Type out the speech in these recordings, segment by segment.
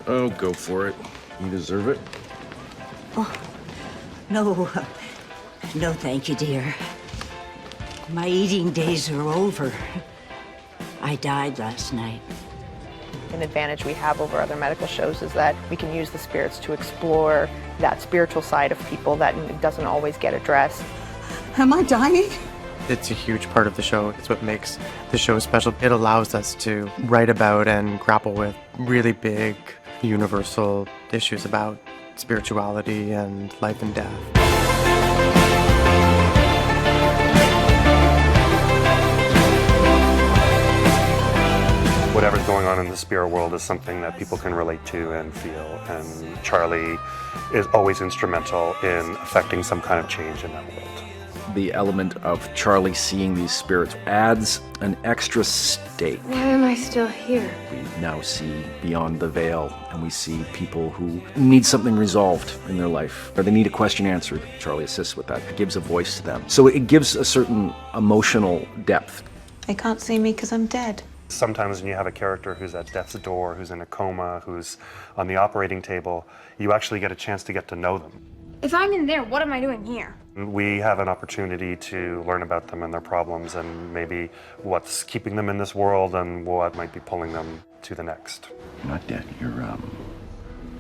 Oh, go for it. You deserve it. No, no thank you, dear. My eating days are over. I died last night. An advantage we have over other medical shows is that we can use the spirits to explore that spiritual side of people that doesn't always get addressed. Am I dying? It's a huge part of the show. It's what makes the show special. It allows us to write about and grapple with really big, universal issues about spirituality and life and death. Whatever's going on in the spirit world is something that people can relate to and feel, and Charlie is always instrumental in affecting some kind of change in that world. The element of Charlie seeing these spirits adds an extra stake. Why am I still here? We now see beyond the veil, and we see people who need something resolved in their life, or they need a question answered. Charlie assists with that. It gives a voice to them. So it gives a certain emotional depth. They can't see me because I'm dead. Sometimes when you have a character who's at death's door, who's in a coma, who's on the operating table, you actually get a chance to get to know them. If I'm in there, what am I doing here? We have an opportunity to learn about them and their problems and maybe what's keeping them in this world and what might be pulling them to the next. You're not dead. You're,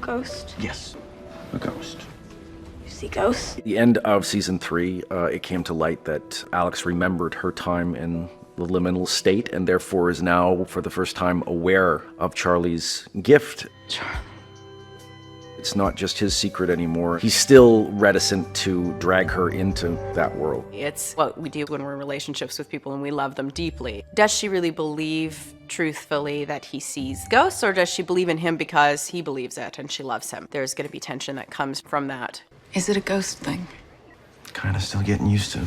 Ghost? yes, a ghost. You see ghosts? At the end of season 3, it came to light that Alex remembered her time in the liminal state and therefore is now, for the first time, aware of Charlie's gift. Charlie. It's not just his secret anymore. He's still reticent to drag her into that world. It's what we do when we're in relationships with people and we love them deeply. Does she really believe truthfully that he sees ghosts, or does she believe in him because he believes it and she loves him? There's going to be tension that comes from that. Is it a ghost thing? Kind of still getting used to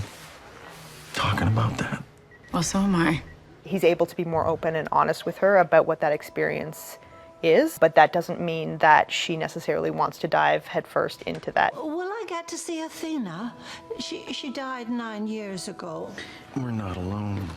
talking about that. Well, so am I. He's able to be more open and honest with her about what that experience is, but that doesn't mean that she necessarily wants to dive headfirst into that. Will I get to see Athena? She died 9 years ago. We're not alone.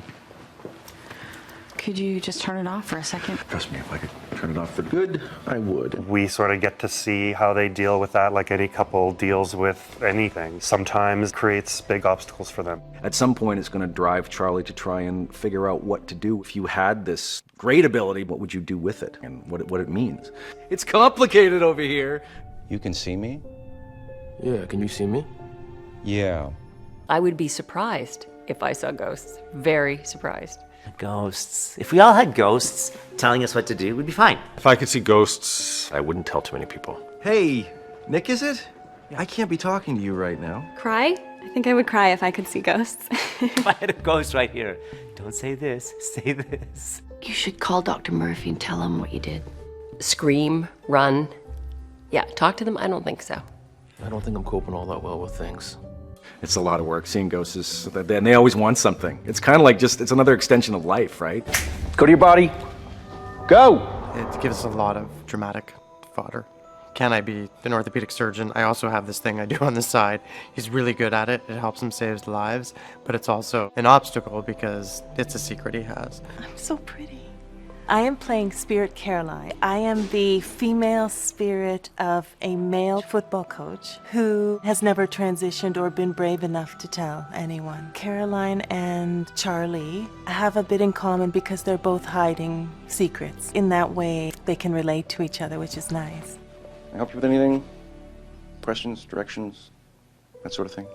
Could you just turn it off for a second? Trust me, if I could turn it off for good, I would. We sort of get to see how they deal with that, like any couple deals with anything. Sometimes creates big obstacles for them. At some point, it's going to drive Charlie to try and figure out what to do. If you had this great ability, what would you do with it and what it means? It's complicated over here. You can see me? Yeah, can you see me? Yeah. I would be surprised if I saw ghosts. Very surprised. Ghosts. If we all had ghosts telling us what to do, we'd be fine. If I could see ghosts, I wouldn't tell too many people. Hey, Nick, is it? I can't be talking to you right now. Cry? I think I would cry if I could see ghosts. If I had a ghost right here, don't say this, say this. You should call Dr. Murphy and tell him what you did. Scream, run. Yeah, talk to them? I don't think so. I don't think I'm coping all that well with things. It's a lot of work. Seeing ghosts is, and they always want something. It's kind of like it's another extension of life, right? Go to your body. Go! It gives a lot of dramatic fodder. Can I be an orthopedic surgeon? I also have this thing I do on the side. He's really good at it. It helps him save lives, but it's also an obstacle because it's a secret he has. I'm so pretty. I am playing Spirit Caroline. I am the female spirit of a male football coach who has never transitioned or been brave enough to tell anyone. Caroline and Charlie have a bit in common because they're both hiding secrets. In that way, they can relate to each other, which is nice. Can I help you with anything? Questions, directions, that sort of thing?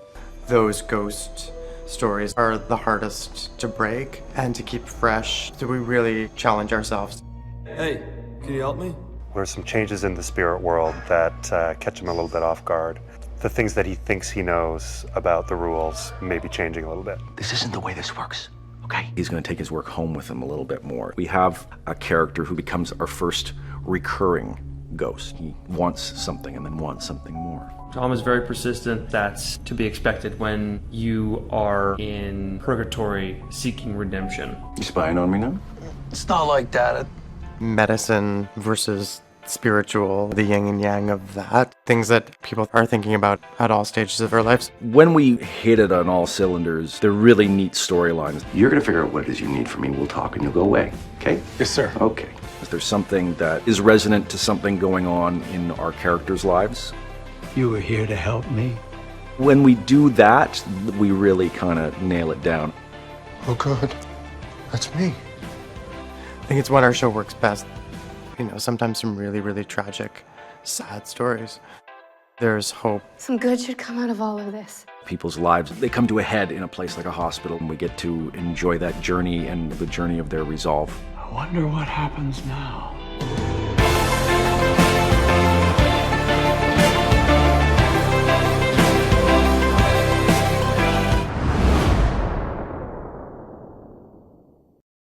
Those ghost stories are the hardest to break and to keep fresh. So we really challenge ourselves. Hey, can you help me? There's some changes in the spirit world that catch him a little bit off guard. The things that he thinks he knows about the rules may be changing a little bit. This isn't the way this works, okay? He's going to take his work home with him a little bit more. We have a character who becomes our first recurring ghost. He wants something and then wants something more. Tom is very persistent. That's to be expected when you are in purgatory seeking redemption. You spying on me now? It's not like that. Medicine versus spiritual, the yin and yang of that. Things that people are thinking about at all stages of their lives. When we hit it on all cylinders, they're really neat storylines. You're going to figure out what it is you need from me. We'll talk and you'll go away, okay? Yes, sir. Okay. There's something that is resonant to something going on in our characters' lives. You were here to help me? When we do that, we really kind of nail it down. Oh God, that's me. I think it's when our show works best. You know, sometimes some really, really tragic, sad stories. There's hope. Some good should come out of all of this. People's lives, they come to a head in a place like a hospital, and we get to enjoy that journey and the journey of their resolve. I wonder what happens now.